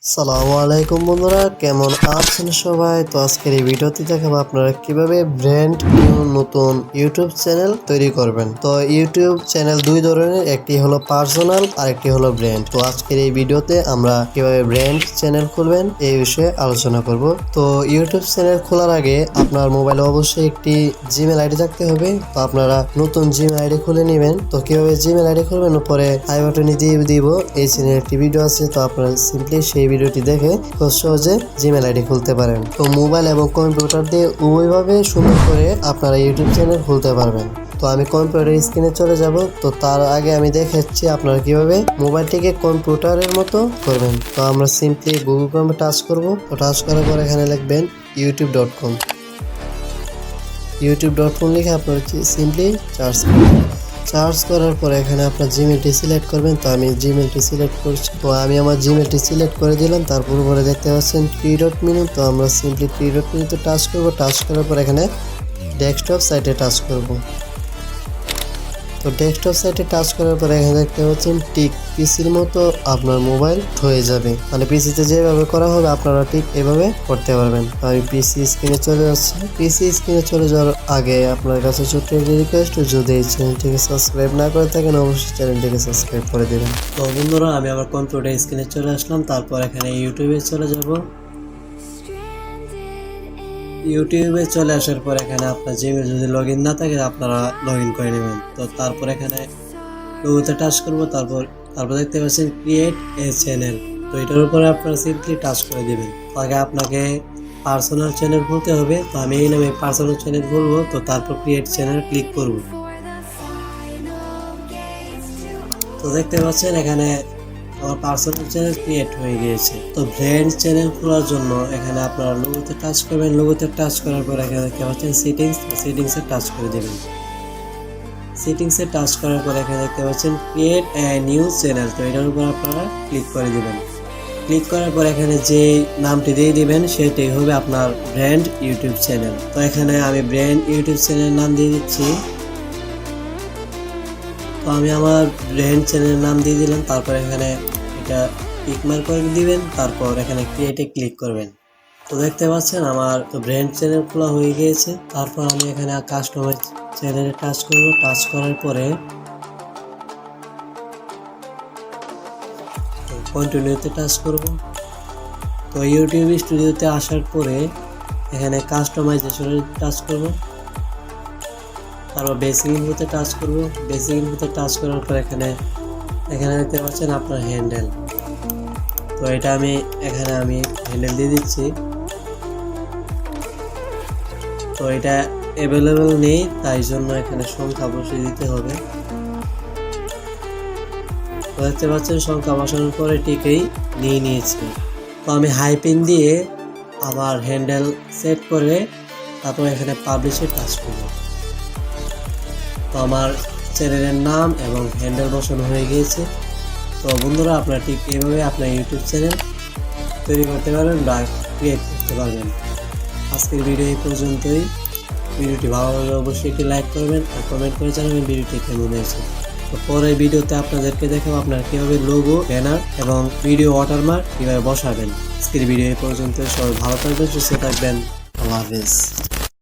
আসসালামু আলাইকুম বন্ধুরা, কেমন আছেন সবাই? তো আজকের এই ভিডিওতে দেখাবো আপনারা কিভাবে ব্র্যান্ড নিউ নতুন ইউটিউব চ্যানেল তৈরি করবেন। তো ইউটিউব চ্যানেল দুই ধরনের, একটি হলো পার্সোনাল আর একটি হলো ব্র্যান্ড। তো আজকের এই ভিডিওতে আমরা কিভাবে ব্র্যান্ড চ্যানেল খুলবেন এই বিষয়ে আলোচনা করব। তো ইউটিউব চ্যানেল খোলার আগে আপনার মোবাইলে অবশ্যই একটি জিমেল আইডি থাকতে হবে। তো আপনারা নতুন জিমেল আইডি খুলে নেবেন। তো কিভাবে জিমেল আইডি খুলবেন পরে আই বাটনে দিয়ে দিব, এই চ্যানেলে একটি ভিডিও আছে। তো আপনারা সিম্পলি সেই ভিডিওটি দেখে খুব সহজে জিমেল আইডি খুলতে পারেন। তো মোবাইল এবং কম্পিউটার দিয়ে উভয়ভাবে সুন্দর করে আপনারা ইউটিউব চ্যানেল খুলতে পারবেন। তো আমি কম্পিউটার স্ক্রিনে চলে যাব। তো তার আগে আমি দেখাচ্ছি আপনারা কিভাবে মোবাইলটিকে কম্পিউটারের মতো করবেন। তো আমরা সিম্পলি গুগল ক্রোমে টাচ করব। তো টাচ করার পর এখানে লিখবেন youtube.com। youtube.com লিখে আপনারা সিম্পলি সার্চ করার পর এখানে আপনার জিমেলটি সিলেক্ট করবেন। তো আমি জিমেলটি সিলেক্ট করছি। তো আমি আমার জিমেলটি সিলেক্ট করে দিলাম। তারপর উপরে দেখতে পাচ্ছেন 3 ডট মেনু। তো আমরা সিম্পলি 3 ডট মেনুতে টাচ করব। টাচ করার পর এখানে ডেস্কটপ সাইটে টাচ করব। তো ডেস্কটপ সাইটে টাচ করার পর এখানে দেখতে পাচ্ছেন ঠিক পিসির মতো আপনার মোবাইল হয়ে যাবে। মানে পিসিতে যেভাবে করা হবে আপনারা ঠিক এভাবে করতে পারবেন। আমি পিসি স্ক্রিনে চলে যাচ্ছি। পিসি স্ক্রিনে চলে যাওয়ার আগে আপনার কাছে ছোট্ট একটি রিকোয়েস্ট, যদি এই চ্যানেলটিকে সাবস্ক্রাইব না করে থাকেন অবশ্যই চ্যানেলটিকে সাবস্ক্রাইব করে দেবেন। তো বন্ধুরা, আমি আমার কম্পিউটার স্ক্রিনে চলে আসলাম। তারপর এখানে ইউটিউবে চলে যাব। ইউটিউবে চলে আসার পর এখানে আপনার জিমেল যদি লগ ইন না থাকে আপনারা লগ ইন করে নেবেন। তো তারপর এখানে লোগোতে টাচ করবো। তারপর দেখতে পাচ্ছেন ক্রিয়েট এ চ্যানেল। তো এটার উপরে আপনারা সিম্পলি টাচ করে দেবেন। আগে আপনাকে পার্সোনাল চ্যানেল খুলতে হবে। তো আমি এই নামে পার্সোনাল চ্যানেল খুলবো। তো তারপর ক্রিয়েট চ্যানেল ক্লিক করব। তো দেখতে পাচ্ছেন এখানে আমার পার্সোনাল চ্যানেল ক্রিয়েট হয়ে গিয়েছে। তো ব্র্যান্ড চ্যানেল খোলার জন্য এখানে আপনারা লোগোতে টাচ করবেন। লোগোতে টাচ করার পর এখানে দেখতে পাচ্ছেন সেটিংসে টাচ করে দেবেন। সেটিংসে টাচ করার পর এখানে দেখতে পাচ্ছেন ক্রিয়েট এ নিউ চ্যানেল। তো এটার উপর আপনারা ক্লিক করে দিবেন। ক্লিক করার পর এখানে যে নামটি দিয়ে দিবেন সেটাই হবে আপনার ব্র্যান্ড ইউটিউব চ্যানেল। তো এখানে আমি ব্র্যান্ড ইউটিউব চ্যানেল নাম দিয়ে দিচ্ছি। তো আমি আমার ব্র্যান্ড চ্যানেলের নাম দিয়ে দিলাম। তারপর এখানে এটা টিক মার্ক করে দিবেন। তারপর এখানে ক্রিয়েটে ক্লিক করবেন। তো দেখতে পাচ্ছেন আমার ব্র্যান্ড চ্যানেল খোলা হয়ে গিয়েছে। তারপর আমি এখানে কাস্টমাইজ চ্যানেলে টাচ করব। টাচ করার পরে কন্টিনিউতে টাচ করব। তো ইউটিউব স্টুডিওতে আসার পরে এখানে কাস্টমাইজেশনে টাচ করব। তারপর বেসিক ইনফোতে টাচ করব। বেসিক ইনফোতে টাচ করার পর এখানে দেখতে পাচ্ছেন আপনার হ্যান্ডেল। তো এটা আমি হ্যান্ডেল দিয়ে দিচ্ছি। তো এটা অ্যাভেলেবল নেই, তাই জন্য এখানে সংখ্যা বসিয়ে দিতে হবে। তো দেখতে পাচ্ছেন সংখ্যা বসানোর পরে ঠিকই নিয়ে নিয়েছি। তো আমি হাইপিন দিয়ে আমার হ্যান্ডেল সেট করে তারপর এখানে পাবলিশে টাচ করব। তো আমার চ্যানেলের নাম এবং হ্যান্ডেল বসানো হয়ে গিয়েছে। তো বন্ধুরা, আপনারা ঠিক এইভাবে আপনার ইউটিউব চ্যানেল তৈরি করতে পারবেন বা ক্রিয়েট করতে পারবেন। আজকের ভিডিও এই পর্যন্তই। ভিডিওটি ভালো লাগলে অবশ্যই একটি লাইক করবেন আর কমেন্ট করে জানাবেন ভিডিওটি কেমন হয়েছে। তো পরের ভিডিওতে আপনাদেরকে দেখাবো আপনারা কীভাবে লোগো, ব্যানার এবং ভিডিও ওয়াটারমার্ক কীভাবে বসাবেন। আজকের ভিডিও এই পর্যন্ত। সবাই ভালো থাকবেন, সুস্থ থাকবেন। আল্লাহ হাফেজ।